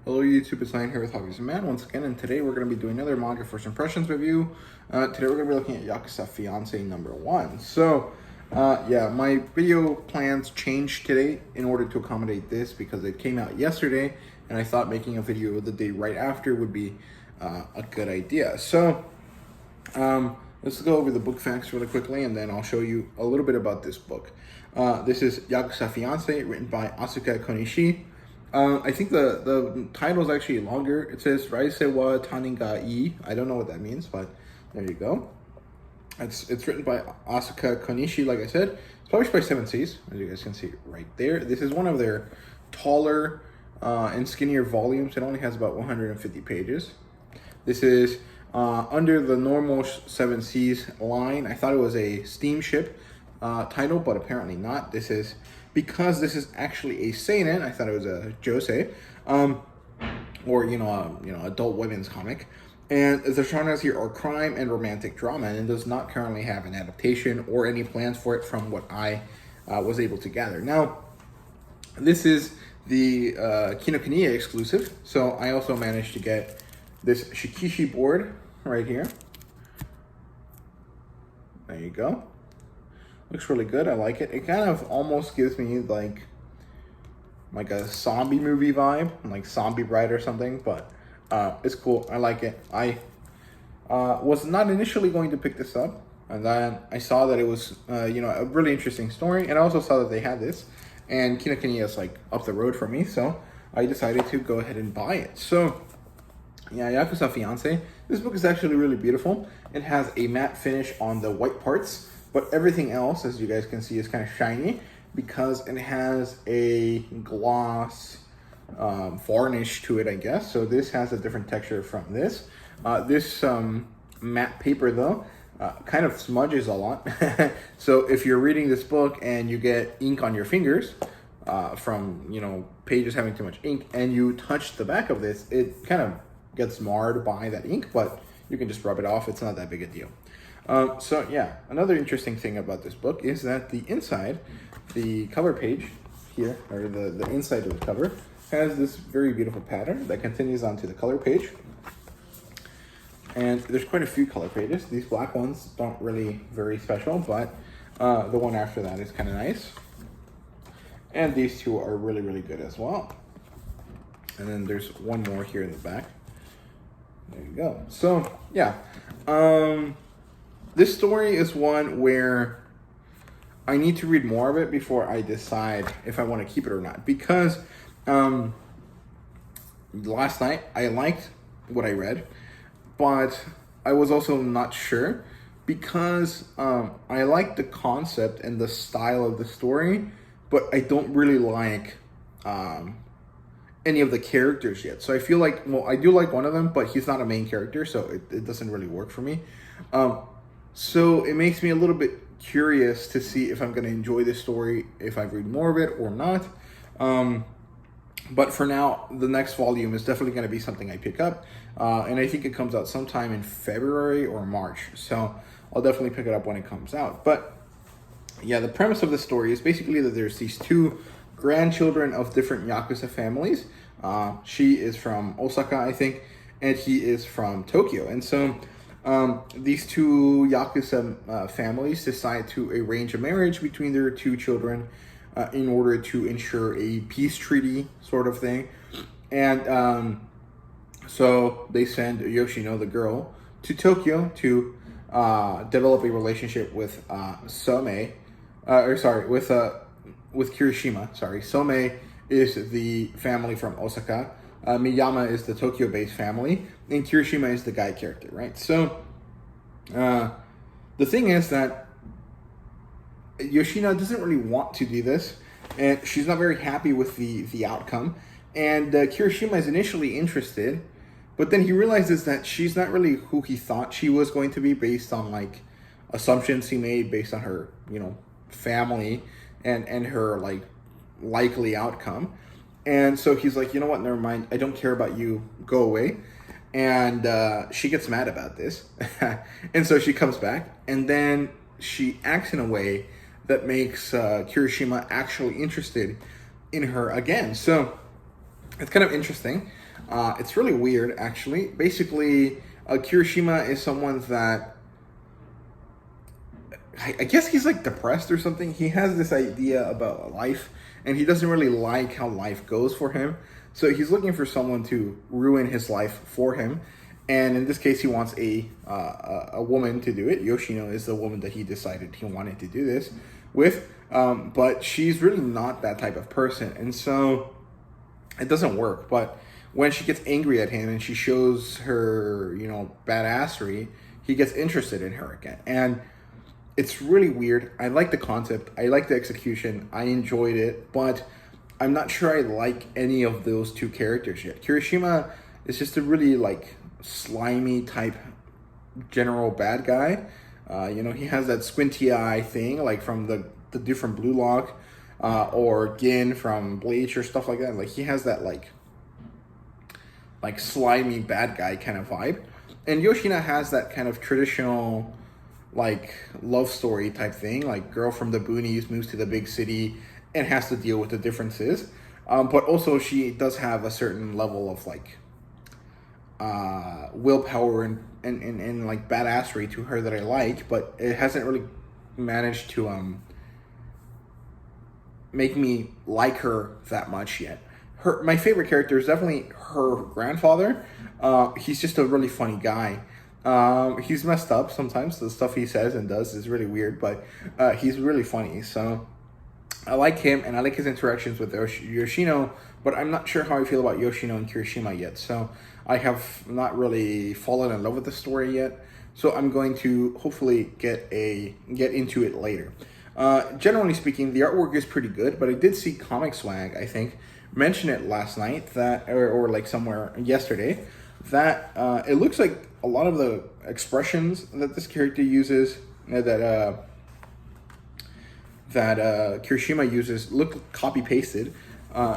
Hello YouTube, it's Ryan here with Hobbies and Man once again, and today we're going to be doing another manga first impressions review. Today we're going to be looking at Yakuza Fiance #1. So, yeah, my video plans changed today in order to accommodate this because it came out yesterday, and I thought making a video the day right after would be a good idea. So, let's go over the book facts really quickly, and then I'll show you a little bit about this book. This is Yakuza Fiance, written by Asuka Konishi. I think the title is actually longer. It says Raise wa Taninga I. I don't know what that means, but there you go. It's written by Asuka Konishi, like I said. It's published by 7 Seas, as you guys can see right there. This is one of their taller and skinnier volumes. It only has about 150 pages. This is under the normal 7 Seas line. I thought it was a steamship title, but apparently not. This is because this is actually a seinen. I thought it was a josei, or adult women's comic. And the genres here are crime and romantic drama, and it does not currently have an adaptation or any plans for it from what I was able to gather. Now, this is the Kinokuniya exclusive, so I also managed to get this Shikishi board right here. There you go. Looks really good. I like it. It kind of almost gives me like a zombie movie vibe, like Zombie Bride or something, but it's cool. I like it. I was not initially going to pick this up, and then I saw that it was a really interesting story, and I also saw that they had this, and Kinokuniya is like up the road from me, so I decided to go ahead and buy it. So yeah, Yakuza Fiance. This book is actually really beautiful. It has a matte finish on the white parts, but everything else, as you guys can see, is kind of shiny because it has a gloss varnish to it, I guess. So this has a different texture from this. This matte paper, though, kind of smudges a lot. So if you're reading this book and you get ink on your fingers from, pages having too much ink, and you touch the back of this, it kind of gets marred by that ink, but you can just rub it off. It's not that big a deal. So yeah, another interesting thing about this book is that the inside, the cover page here, or the inside of the cover, has this very beautiful pattern that continues onto the color page. And there's quite a few color pages. These black ones don't really very special, but the one after that is kind of nice. And these two are really, really good as well. And then there's one more here in the back. There you go. So yeah, this story is one where I need to read more of it before I decide if I want to keep it or not. Because last night I liked what I read, but I was also not sure because I like the concept and the style of the story, but I don't really like any of the characters yet. So I feel like, well, I do like one of them, but he's not a main character, so it doesn't really work for me. So it makes me a little bit curious to see if I'm going to enjoy this story, if I read more of it or not. But for now, the next volume is definitely going to be something I pick up. And I think it comes out sometime in February or March. So I'll definitely pick it up when it comes out. But yeah, the premise of the story is basically that there's these two grandchildren of different Yakuza families. She is from Osaka, I think, and he is from Tokyo. And so these two Yakuza families decide to arrange a marriage between their two children in order to ensure a peace treaty sort of thing. And so they send Yoshino, the girl, to Tokyo to develop a relationship with with Kirishima. Sorry, Some is the family from Osaka. Miyama is the Tokyo-based family, and Kirishima is the guy character, right? So, the thing is that Yoshino doesn't really want to do this, and she's not very happy with the outcome. And Kirishima is initially interested, but then he realizes that she's not really who he thought she was going to be based on, like, assumptions he made based on her, family and her, like, likely outcome. And so he's like, you know what, never mind. I don't care about you. Go away. And she gets mad about this. And so she comes back. And then she acts in a way that makes Kirishima actually interested in her again. So It's kind of interesting. It's really weird, actually. Basically, Kirishima is someone that I guess he's like depressed or something. He has this idea about life, and he doesn't really like how life goes for him. So he's looking for someone to ruin his life for him. And in this case, he wants a woman to do it. Yoshino is the woman that he decided he wanted to do this with. But she's really not that type of person, and so it doesn't work. But when she gets angry at him and she shows her, badassery, he gets interested in her again. And it's really weird. I like the concept. I like the execution. I enjoyed it, but I'm not sure I like any of those two characters yet. Kirishima is just a really like slimy type general bad guy. He has that squinty eye thing, like from the different Blue Lock, or Gin from Bleach or stuff like that. Like he has that like slimy bad guy kind of vibe, and Yoshina has that kind of traditional like love story type thing, like girl from the boonies moves to the big city and has to deal with the differences. But also she does have a certain level of like willpower and like badassery to her that I like, but it hasn't really managed to make me like her that much yet. My favorite character is definitely her grandfather. He's just a really funny guy. He's messed up sometimes. The stuff he says and does is really weird, but he's really funny. So I like him, and I like his interactions with Yoshino, but I'm not sure how I feel about Yoshino and Kirishima yet. So I have not really fallen in love with the story yet. So I'm going to hopefully get into it later. Generally speaking, the artwork is pretty good, but I did see Comic Swag, I think, mention it last night or like somewhere yesterday, that it looks like a lot of the expressions that this character uses, that Kirishima uses, look copy pasted,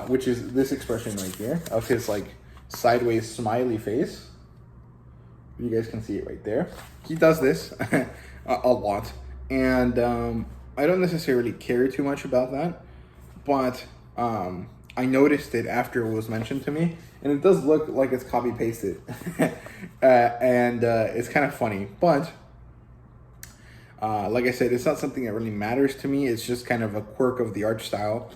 which is this expression right here of his like sideways smiley face. You guys can see it right there. He does this a lot, and I don't necessarily care too much about that, but I noticed it after it was mentioned to me, and it does look like it's copy pasted, and it's kind of funny. But like I said, it's not something that really matters to me. It's just kind of a quirk of the art style.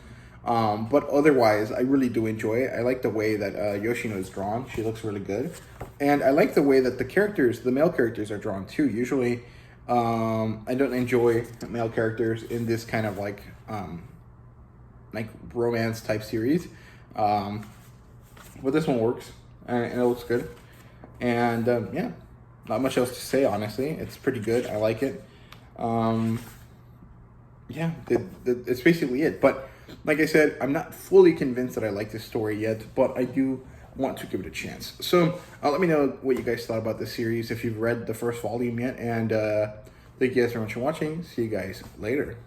But otherwise, I really do enjoy it. I like the way that Yoshino is drawn. She looks really good, and I like the way that the male characters, are drawn too. Usually, I don't enjoy male characters in this kind of like romance type series, but this one works, and it looks good, and yeah, not much else to say, honestly. It's pretty good. I like it. Yeah, it's basically it. But like I said, I'm not fully convinced that I like this story yet, but I do want to give it a chance. So let me know what you guys thought about this series, if you've read the first volume yet, and thank you guys very much for watching. See you guys later.